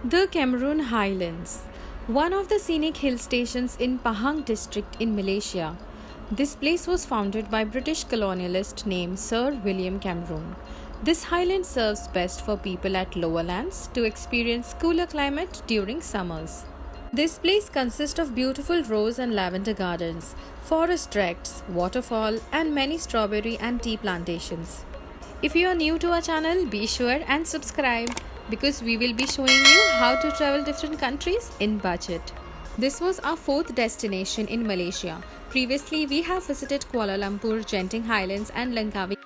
The Cameroon Highlands, one of the scenic hill stations in Pahang district in Malaysia. This place was founded by British colonialist named Sir William Cameron. This highland serves best for people at lower lands to experience cooler climate during summers. This place consists of beautiful rose and lavender gardens, forest tracts, waterfall, and many strawberry and tea plantations. If you are new to our channel, be sure and subscribe because we will be showing you how to travel different countries in budget. This was our fourth destination in Malaysia. Previously, we have visited Kuala Lumpur, Genting Highlands, and Langkawi.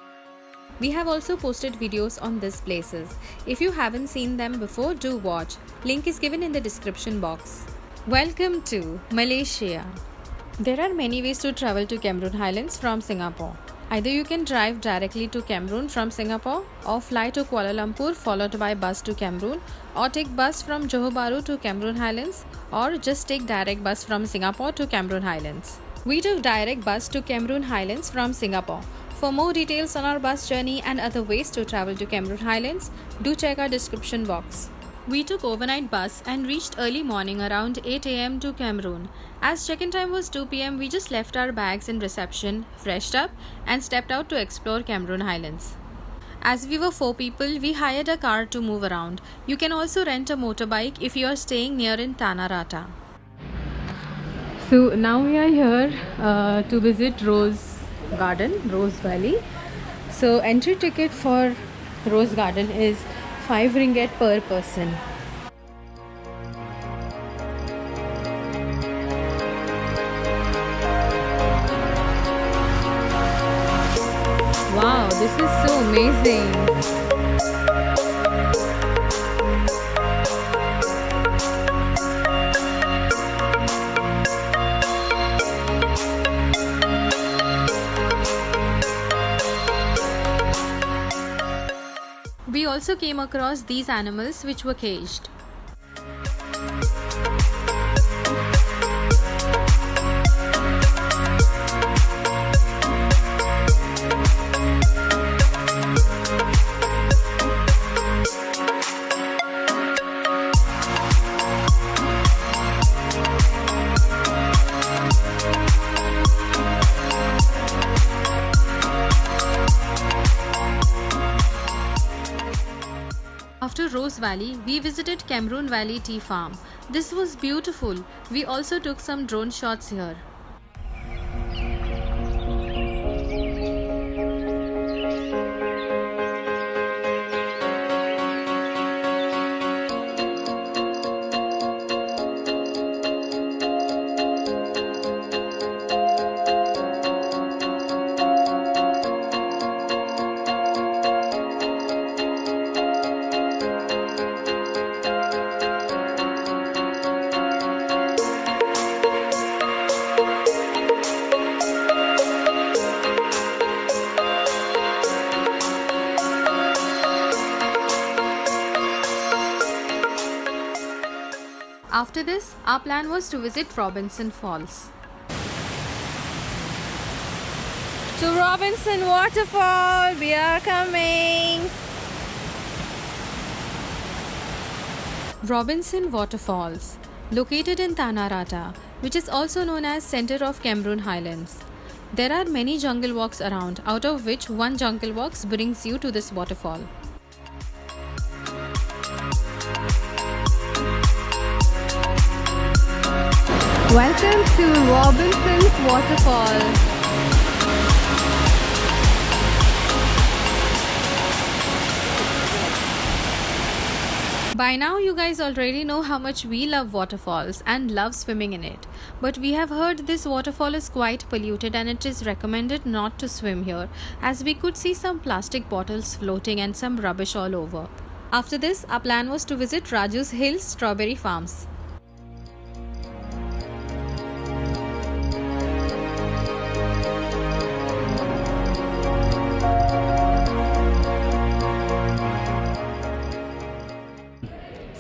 We have also posted videos on these places. If you haven't seen them before, do watch. Link is given in the description box. Welcome to Malaysia. There are many ways to travel to Cameroon Highlands from Singapore. Either you can drive directly to Cameroon from Singapore or fly to Kuala Lumpur followed by bus to Cameroon, or take bus from Johor Bahru to Cameroon Highlands, or just take direct bus from Singapore to Cameroon Highlands. We took direct bus to Cameroon Highlands from Singapore. For more details on our bus journey and other ways to travel to Cameroon Highlands, do check our description box. We took overnight bus and reached early morning around 8 am to Cameroon. As check-in time was 2 pm, we just left our bags in reception, freshed up, and stepped out to explore Cameroon Highlands. As we were 4 people, we hired a car to move around. You can also rent a motorbike if you are staying near in Tanarata. So now we are here to visit Rose Garden, Rose Valley. So entry ticket for Rose Garden is 5 ringgit per person. Wow, this is so amazing. We also came across these animals which were caged. After Rose Valley, we visited Cameroon Valley Tea Farm. This was beautiful. We also took some drone shots here. After this, our plan was to visit Robinson Falls. To Robinson Waterfall, we are coming! Robinson Waterfalls, located in Tanarata, which is also known as center of Cameroon Highlands. There are many jungle walks around, out of which one jungle walks brings you to this waterfall. Welcome to Robinson's Waterfall. By now you guys already know how much we love waterfalls and love swimming in it. But we have heard this waterfall is quite polluted and it is recommended not to swim here, as we could see some plastic bottles floating and some rubbish all over. After this, our plan was to visit Raju's Hills Strawberry Farms.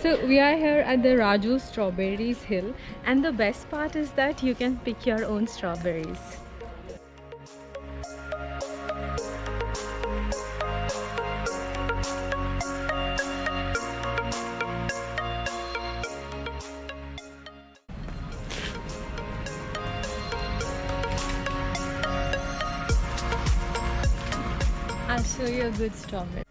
So we are here at the Raju Strawberries Hill, and the best part is that you can pick your own strawberries. I'll show you a good strawberry.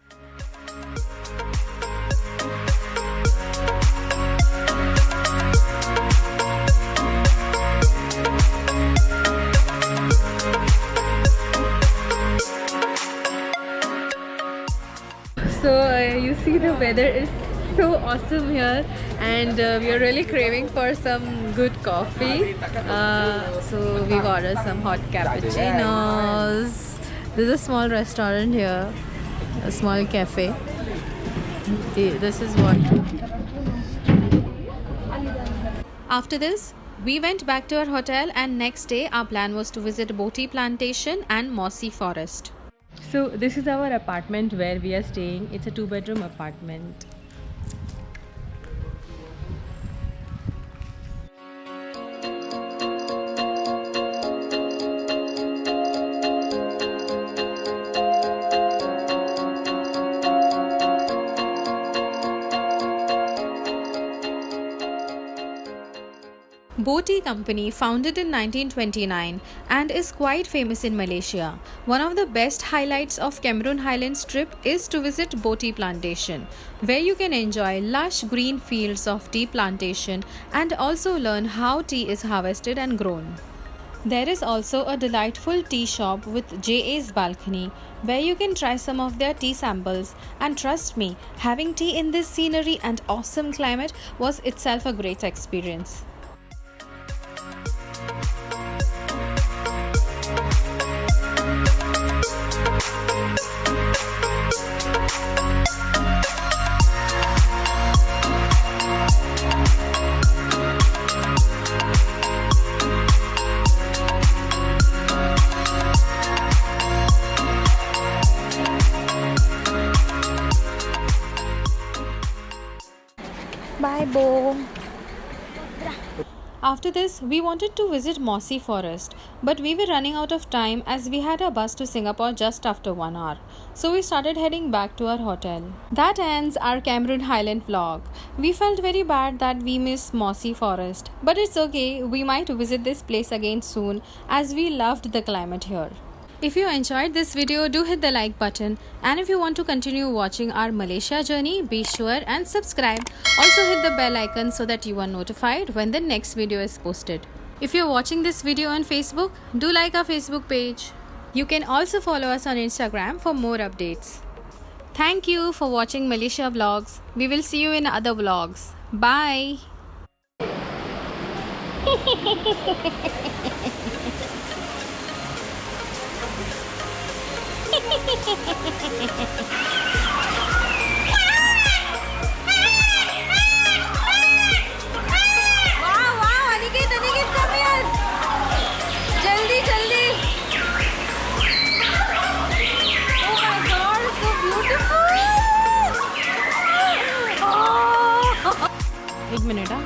So you see the weather is so awesome here, and we are really craving for some good coffee. So we've ordered some hot cappuccinos. There's a small restaurant here, a small cafe. This is what. After this, we went back to our hotel, and next day our plan was to visit Boti Plantation and Mossy Forest. So this is our apartment where we are staying. It's a 2-bedroom apartment. Boti Company, founded in 1929 and is quite famous in Malaysia. One of the best highlights of Cameron Highlands trip is to visit Boti Plantation, where you can enjoy lush green fields of tea plantation and also learn how tea is harvested and grown. There is also a delightful tea shop with JA's balcony where you can try some of their tea samples, and trust me, having tea in this scenery and awesome climate was itself a great experience. Bye, Bo. After this, we wanted to visit Mossy Forest, but we were running out of time as we had a bus to Singapore just after 1 hour. So we started heading back to our hotel. That ends our Cameron Highland vlog. We felt very bad that we missed Mossy Forest, but it's okay, we might visit this place again soon as we loved the climate here. If you enjoyed this video, do hit the like button, and if you want to continue watching our Malaysia journey, be sure and subscribe. Also hit the bell icon so that you are notified when the next video is posted. If you're watching this video on Facebook, do like our Facebook page. You can also follow us on Instagram for more updates. Thank you for watching Malaysia vlogs. We will see you in other vlogs. Bye. Wow, Aniket, come here. Jaldi. Oh my God, so beautiful. Oh. 1 minute.